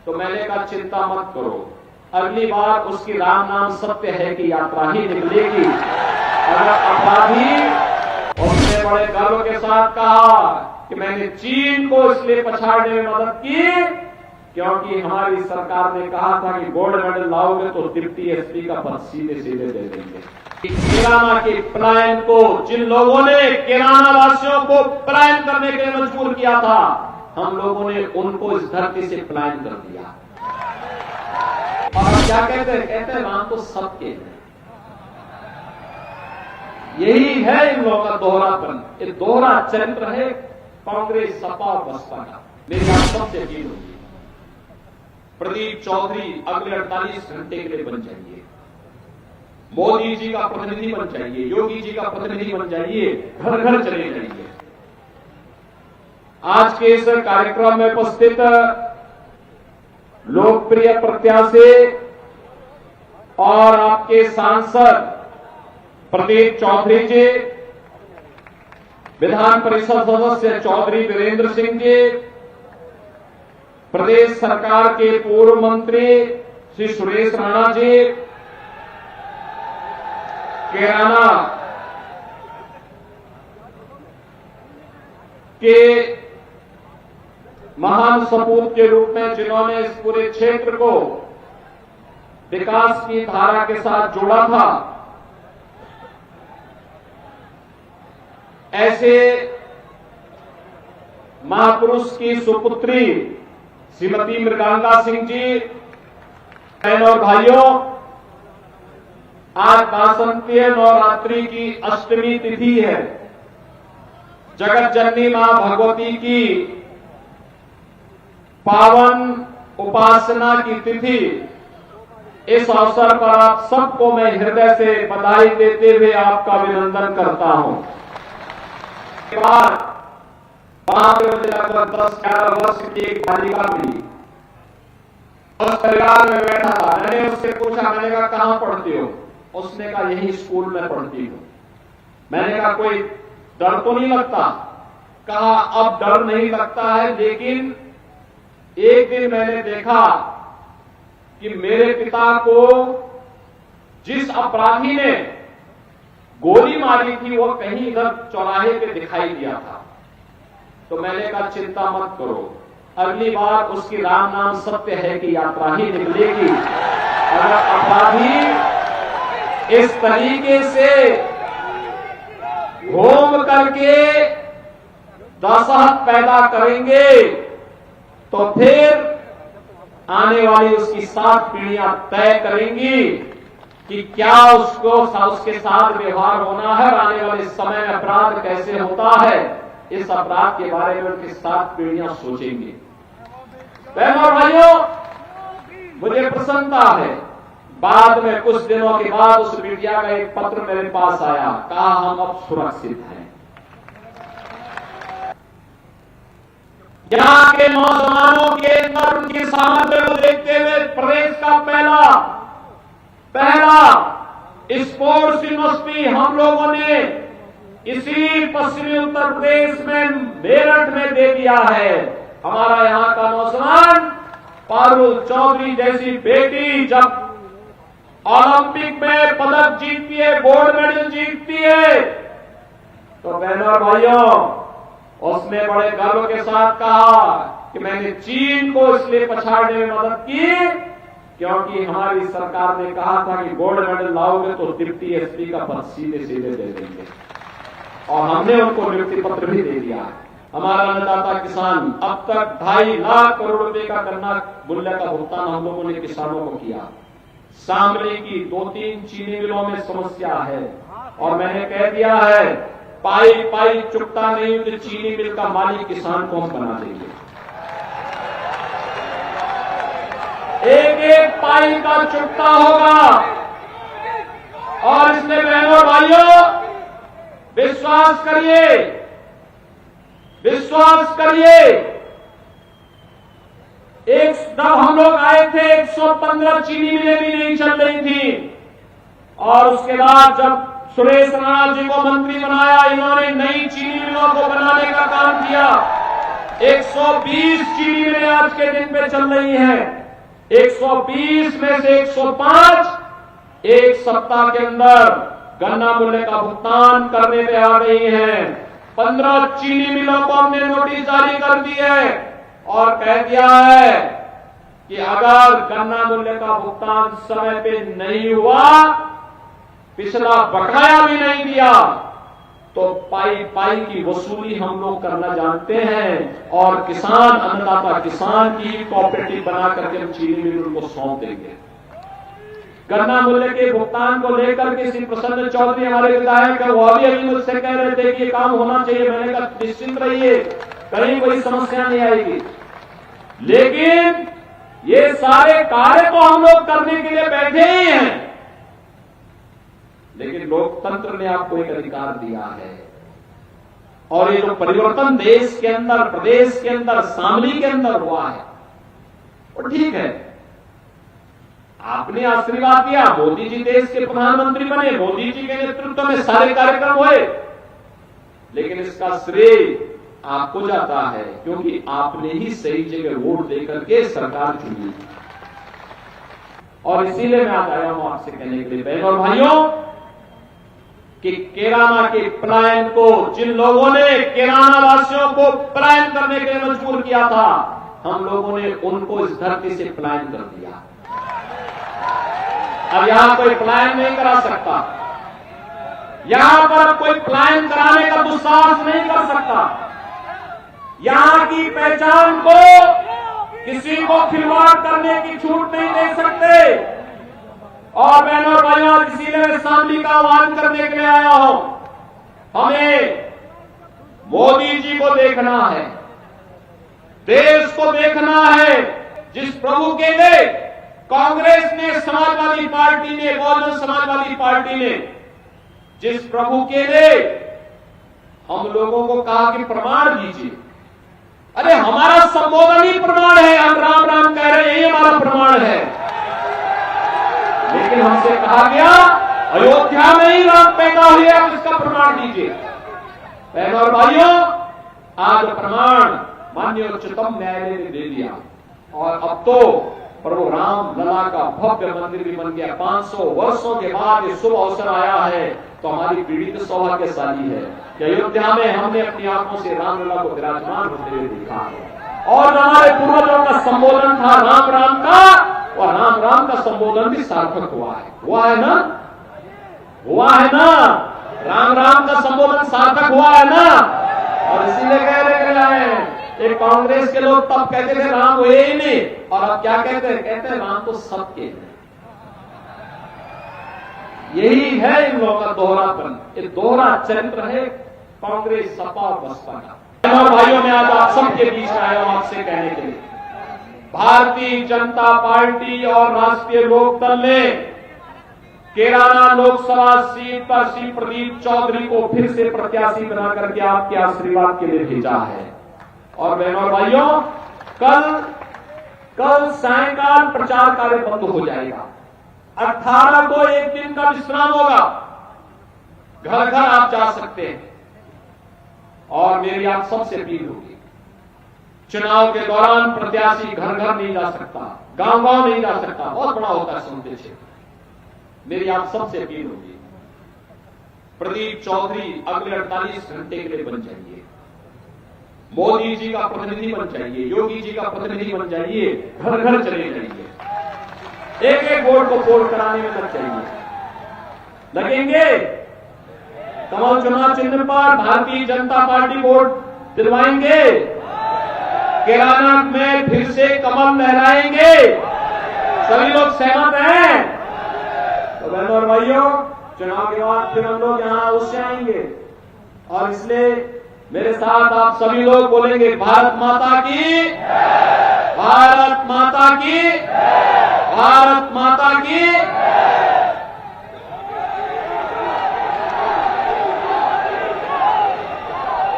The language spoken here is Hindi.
तो मैंने कहा चिंता मत करो, अगली बार उसकी राम नाम सत्य है कि यात्रा ही निकलेगी। अगर अपराधी उसने बड़े गर्व के साथ कहा कि मैंने चीन को इसलिए पछाड़ने में मदद की क्योंकि हमारी सरकार ने कहा था कि गोल्ड मेडल लाओगे तो डिप्टी एसपी का पद सीधे सीधे दे देंगे। किराना के पलायन को जिन लोगों ने किराना वासियों को पलायन करने के लिए मजबूर किया था, हम लोगों ने उनको इस धरती से पलायन कर दिया। और क्या कहते हैं वहां तो सबके हैं। यही है इन लोगों का दोहरापन, ये दोहरा चरित्र है कांग्रेस, सपा और बसपा का। मेरी आप सबसे अपील होगी, प्रदीप चौधरी अगले 48 घंटे के लिए बन जाइए, मोदी जी का प्रतिनिधि बन जाइए, योगी जी का प्रतिनिधि बन जाइए, घर घर चले जाइए। आज के इस कार्यक्रम में उपस्थित लोकप्रिय प्रत्याशी और आपके सांसद प्रदीप चौधरी जी, विधान परिषद सदस्य चौधरी वीरेंद्र सिंह जी, प्रदेश सरकार के पूर्व मंत्री श्री सुरेश राणा जी, किराना के महान सपूत के रूप में जिन्होंने इस पूरे क्षेत्र को विकास की धारा के साथ जोड़ा था, ऐसे महापुरुष की सुपुत्री श्रीमती मृगांका सिंह जी, बहनों और भाइयों, आज वासंतीय नवरात्रि की अष्टमी तिथि है। जगत जननी मां भगवती की पावन उपासना की तिथि। इस अवसर पर आप सबको मैं हृदय से बधाई देते हुए आपका अभिनंदन करता हूं। के बाद मुझे लगभग 10-11 वर्ष की एक बालिका मिली, उस परिवार में बैठा था। मैंने उससे पूछा, मैंने कहा कहां पढ़ती हो? उसने कहा यही स्कूल में पढ़ती हूं। मैंने कहा कोई डर तो नहीं लगता? कहा अब डर नहीं लगता है, लेकिन एक दिन मैंने देखा कि मेरे पिता को जिस अपराधी ने गोली मारी थी वो कहीं इधर चौराहे पे दिखाई दिया था। तो मैंने कहा चिंता मत करो, अगली बार उसकी राम नाम सत्य है कि यात्रा ही निकलेगी। अगर अपराधी इस तरीके से घूम करके दहशत पैदा करेंगे तो फिर आने वाली उसकी 7 पीढ़ियां तय करेंगी कि क्या उसके साथ व्यवहार होना है, आने वाले समय में अपराध कैसे होता है। इस अपराध के बारे में उनकी 7 पीढ़ियां सोचेंगे। बहनों और भाइयों, मुझे प्रसन्नता है, बाद में कुछ दिनों के बाद उस मीडिया का एक पत्र मेरे पास आया, कहा हम अब सुरक्षित हैं। यहाँ के नौजवानों के अंदर उनकी सामर्थ्य को देखते हुए प्रदेश का पहला स्पोर्ट्स यूनिवर्सिटी हम लोगों ने इसी पश्चिमी उत्तर प्रदेश में मेरठ में दे दिया है। हमारा यहाँ का नौजवान पारुल चौधरी जैसी बेटी जब ओलंपिक में पदक जीतती है, गोल्ड मेडल जीतती है, तो बहनों और भाइयों, उसने बड़े गर्व के साथ कहा कि मैंने चीन को इसलिए पछाड़ने में मदद की क्योंकि हमारी सरकार ने कहा था कि गोल्ड मेडल लाओगे तो डिप्टी एसपी का पद सीधे सीधे दे देंगे, और हमने उनको नियुक्ति पत्र भी दे दिया। हमारा अन्नदाता किसान अब तक 2.5 लाख करोड़ रुपए का गन्ना मूल्य का भुगतान हम लोगों ने किसानों को किया। शामली की 2-3 चीनी मिलों में समस्या है और मैंने कह दिया है पाई चुकता नहीं तो चीनी मिल का मालिक किसान को हम बना देंगे। एक पाई का चुकता होगा। और इसलिए बहनों भाइयों, विश्वास करिए, जब हम लोग आए थे 115 चीनी मिलें भी नहीं चल रही थी, और उसके बाद जब सुरेश राणा जी को मंत्री बनाया, इन्होंने नई चीनी मिलों को बनाने का काम किया। 120 चीनी मिलें आज के दिन पे चल रही हैं। 120 में से 105 एक सप्ताह के अंदर गन्ना मूल्य का भुगतान करने पे आ गई हैं। 15 चीनी मिलों को हमने नोटिस जारी कर दी है और कह दिया है कि अगर गन्ना मूल्य का भुगतान समय पे नहीं हुआ, पिछला बकाया भी नहीं दिया, तो पाई पाई की वसूली हम लोग करना जानते हैं और किसान, अन्नदाता किसान की कोऑपरेटिव बना करके हम चीनी मिलों को सौंप देंगे। गन्ना मूल्य के भुगतान को लेकर के श्री प्रसन्न चौधरी हमारे विधायक है, वो अभी मुझसे कह रहे थे कि ये काम होना चाहिए। मैंने कहा निश्चिंत रहिए, कहीं कोई समस्या नहीं आएगी, लेकिन ये सारे कार्य तो हम लोग करने के लिए बैठे ही हैं, लेकिन लोकतंत्र ने आपको एक अधिकार दिया है और ये जो परिवर्तन देश के अंदर, प्रदेश के अंदर, शामली के अंदर हुआ है वो ठीक है। आपने आशीर्वाद दिया, मोदी जी देश के प्रधानमंत्री बने, मोदी जी के नेतृत्व में सारे कार्यक्रम हुए, लेकिन इसका श्रेय आपको जाता है क्योंकि आपने ही सही जगह वोट देकर के सरकार चुनी। और इसीलिए मैं आज आया हूं आपसे कहने के लिए बहनों और भाइयों कि कैराना के पलायन को, जिन लोगों ने कैराना वासियों को पलायन करने के लिए मजबूर किया था, हम लोगों ने उनको इस धरती से पलायन कर दिया। अब यहां कोई पलायन नहीं करा सकता, यहां पर कोई पलायन कराने का दुस्साहस नहीं कर सकता। यहां की पहचान को किसी को खिलवाड़ करने की छूट नहीं दे सकते। और बहनों और भाइयों, इसीलिए मैं शामली का आह्वान करने के लिए आया हूं। हमें मोदी जी को देखना है, देश को देखना है। जिस प्रभु के लिए कांग्रेस ने, समाजवादी पार्टी ने, बहुजन समाजवादी पार्टी ने, जिस प्रभु के लिए हम लोगों को कहा कि प्रमाण दीजिए, अरे हमारा संबोधन ही प्रमाण है, हम राम राम कह रहे हैं, ये हमारा प्रमाण है। लेकिन हमसे कहा गया अयोध्या में ही राम पैदा हुए, आप इसका प्रमाण दीजिए। बहनों और भाइयों, आज प्रमाण माननीय उच्चतम न्यायालय ने दे दिया और अब तो प्रभु राम लला का भव्य मंदिर भी बन गया। 500 वर्षों के बाद ये शुभ अवसर आया है, तो हमारी पीढ़ी तो सौभाग्यशाली है कि अयोध्या में हमने अपनी आंखों से राम लला को विराजमान होते हुए देखा है। और हमारे पूर्वजों का संबोधन था राम राम का, और राम राम का संबोधन भी सार्थक हुआ है। हुआ है ना? हुआ है ना? राम राम का संबोधन सार्थक हुआ है ना? और इसीलिए कह रहे हैं, एक कांग्रेस के लोग तब कहते थे राम हुए ही नहीं, और अब क्या कहते हैं? कहते हैं राम तो सबके हैं। यही है इन लोगों का दोहरापन, ये दोहरा चरित्र है कांग्रेस, सपा और बसपा का। और भाइयों, मैं आज आप सबके बीच में आया हूं आपसे कहने के लिए, भारतीय जनता पार्टी और राष्ट्रीय लोकदल ने कैराना लोकसभा सीट पर श्री प्रदीप चौधरी को फिर से प्रत्याशी बना करके आपके आशीर्वाद के लिए भेजा है। और बहनों और भाइयों, कल सायंकाल प्रचार कार्य बंद हो जाएगा। 18 को एक दिन का विश्राम होगा, घर घर आप जा सकते हैं। और मेरी आप सबसे अपील होगी, चुनाव के दौरान प्रत्याशी घर घर नहीं जा सकता, गांव गांव नहीं जा सकता, बहुत बड़ा होता है संदेश क्षेत्र। मेरी आप सबसे अपील होगी, प्रदीप चौधरी अगले 48 घंटे के लिए बन जाइए, मोदी जी का प्रतिनिधि बन जाइए, योगी जी का प्रतिनिधि बन जाइए, घर घर चले जाइए, एक एक वोट को पोल कराने में लग जाइए। लगेंगे कमल चुनाव चिन्ह पर भारतीय जनता पार्टी वोट दिलवाएंगे, कैराना में फिर से कमल लहराएंगे। सभी लोग सहमत हैं? तो बहनों और भाइयों, चुनाव के बाद फिर हम लोग यहां अवश्य आएंगे, और इसलिए मेरे साथ आप सभी लोग बोलेंगे, भारत माता की, भारत माता की, भारत माता की।